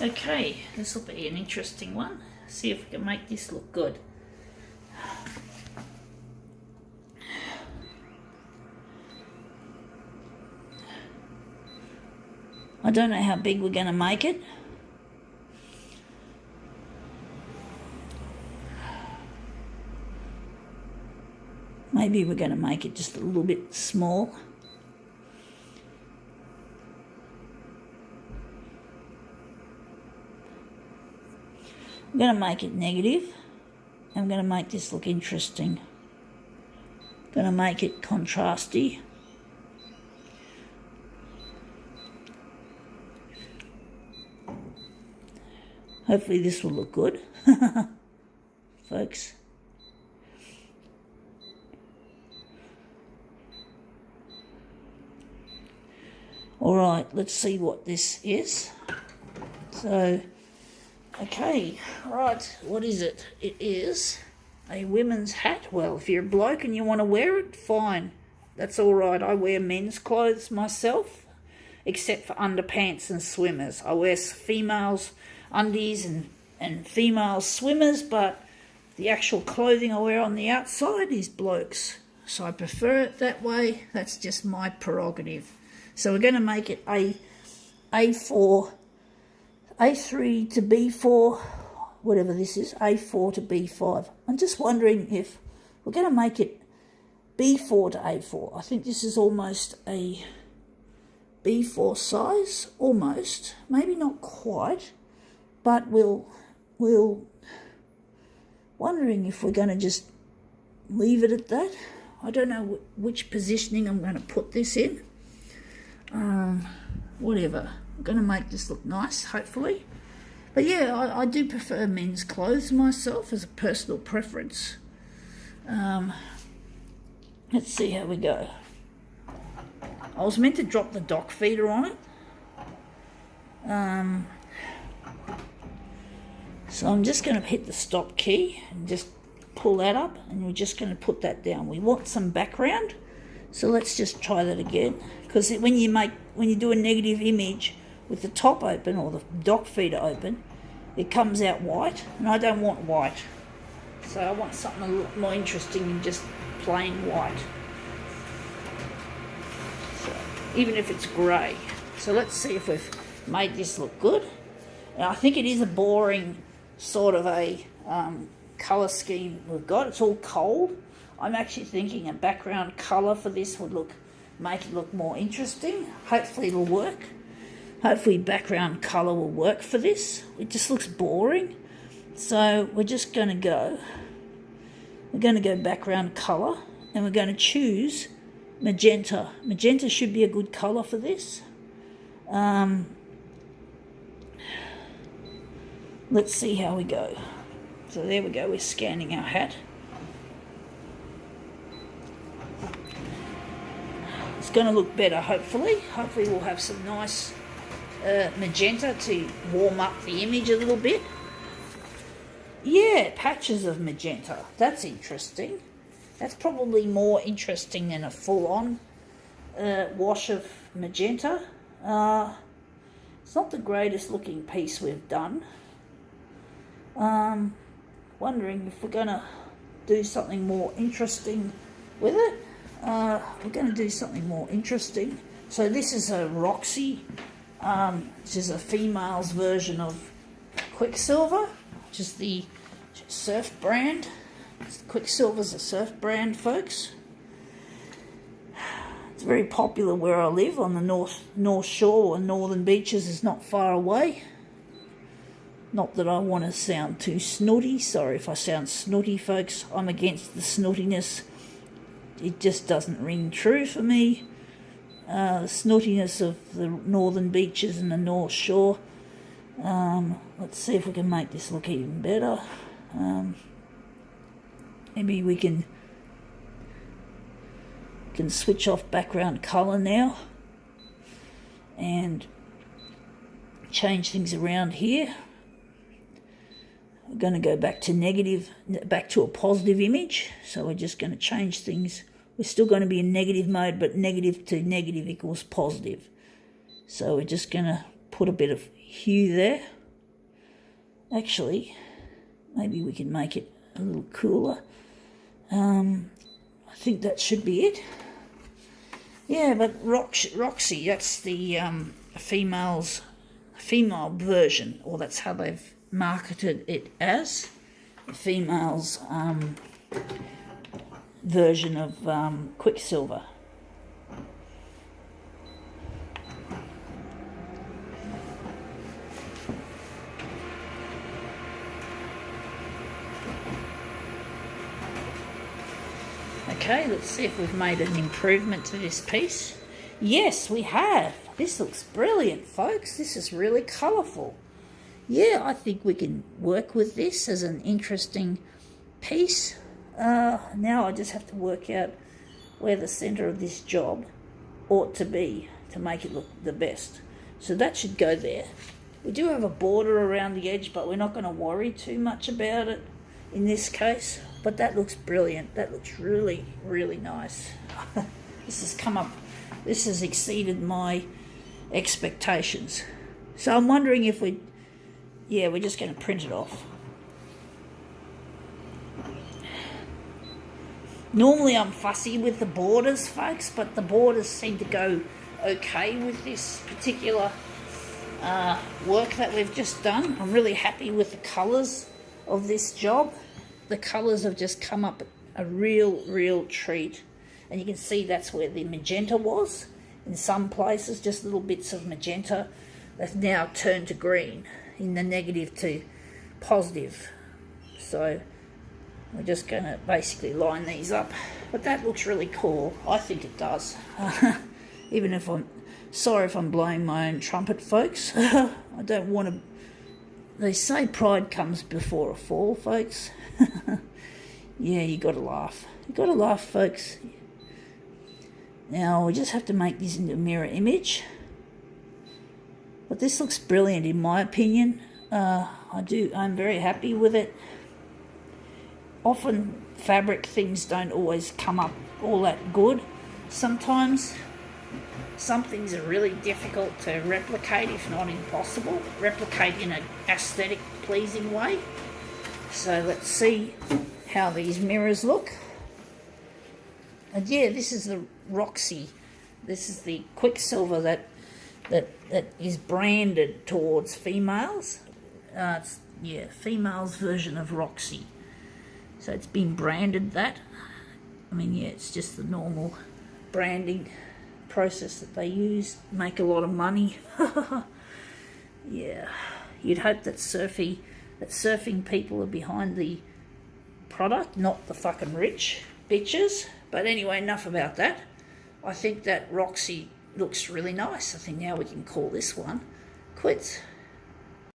Okay, this will be an interesting one. See if we can make this look good. I don't know how big we're going to make it. Maybe we're going to make it just a little bit small. I'm going to make it negative. I'm going to make this look interesting. I'm going to make it contrasty. Hopefully this will look good, folks. All right, let's see what this is. So, okay, right, what is it? It is a women's hat. Well, if you're a bloke and you want to wear it, fine. That's all right. I wear men's clothes myself, except for underpants and swimmers. I wear females' undies and female swimmers, but the actual clothing I wear on the outside is blokes. So I prefer it that way. That's just my prerogative. So we're going to make it A4, A3 to B4, whatever this is, A4 to B5. I'm just wondering if we're going to make it B4 to A4. I think this is almost a B4 size, almost, maybe not quite. But we'll wondering if we're going to just leave it at that. I don't know which positioning I'm going to put this in. Whatever. I'm going to make this look nice, hopefully. But yeah, I do prefer men's clothes myself as a personal preference. Let's see how we go. I was meant to drop the dock feeder on it. So I'm just going to hit the stop key and just pull that up, and we're just going to put that down. We want some background, so let's just try that again. Because when you do a negative image with the top open or the dock feeder open, it comes out white, and I don't want white. So I want something a little more interesting than just plain white. So, even if it's grey. So let's see if we've made this look good. Now I think it is a boring sort of a colour scheme we've got. It's all cold. I'm actually thinking a background colour for this would make it look more interesting. Hopefully it'll work. Hopefully background colour will work for this. It just looks boring. So we're just going to go background colour, and we're going to choose magenta. Magenta should be a good colour for this. Let's see how we go. So there we go, we're scanning our hat. It's going to look better, hopefully. Hopefully we'll have some nice magenta to warm up the image a little bit. Yeah, patches of magenta. That's interesting. That's probably more interesting than a full-on wash of magenta. It's not the greatest looking piece we've done. Wondering if we're going to do something more interesting with it. We're going to do something more interesting. So this is a Roxy, which is a female's version of Quiksilver, which is the surf brand. Quiksilver's a surf brand, folks. It's very popular where I live on the North Shore, and Northern Beaches is not far away. Not that I want to sound too snooty. Sorry if I sound snooty, folks. I'm against the snootiness. It just doesn't ring true for me. The snootiness of the Northern Beaches and the North Shore. Let's see if we can make this look even better. Maybe we can switch off background colour now and change things around here. We're going to go back to a positive image. So we're just going to change things. We're still going to be in negative mode, but negative to negative equals positive. So we're just going to put a bit of hue there. Actually, maybe we can make it a little cooler. I think that should be it. Yeah, but Roxy, that's the female version, or that's how they've marketed it as. The female's version of Quicksilver. Okay, let's see if we've made an improvement to this piece. Yes, we have. This looks brilliant, folks. This is really colourful. Yeah, I think we can work with this as an interesting piece. Now I just have to work out where the centre of this job ought to be to make it look the best. So that should go there. We do have a border around the edge, but we're not going to worry too much about it in this case. But that looks brilliant. That looks really, really nice. This has exceeded my expectations. So I'm wondering if we're just going to print it off. Normally I'm fussy with the borders, folks, but the borders seem to go okay with this particular work that we've just done. I'm really happy with the colours of this job. The colours have just come up a real treat. And you can see that's where the magenta was. In some places, just little bits of magenta that's now turned to green, in the negative to positive. So we're just going to basically line these up. But that looks really cool. I think it does. Even if I'm sorry if I'm blowing my own trumpet, folks. I don't want to... They say pride comes before a fall, folks. Yeah, you got to laugh. You got to laugh, folks. Now we just have to make this into a mirror image. But this looks brilliant in my opinion. I'm very happy with it. Often fabric things don't always come up all that good. Sometimes some things are really difficult to replicate, if not impossible. Replicate in an aesthetic pleasing way. So let's see how these mirrors look. And yeah, this is the Roxy. This is the Quicksilver that is branded towards females. Females version of Roxy. So it's been branded that. I mean, yeah, it's just the normal branding process that they use. Make a lot of money. Yeah, you'd hope that surfing people are behind the product, not the fucking rich bitches. But anyway, enough about that. I think that Roxy looks really nice. I think now we can call this one quits.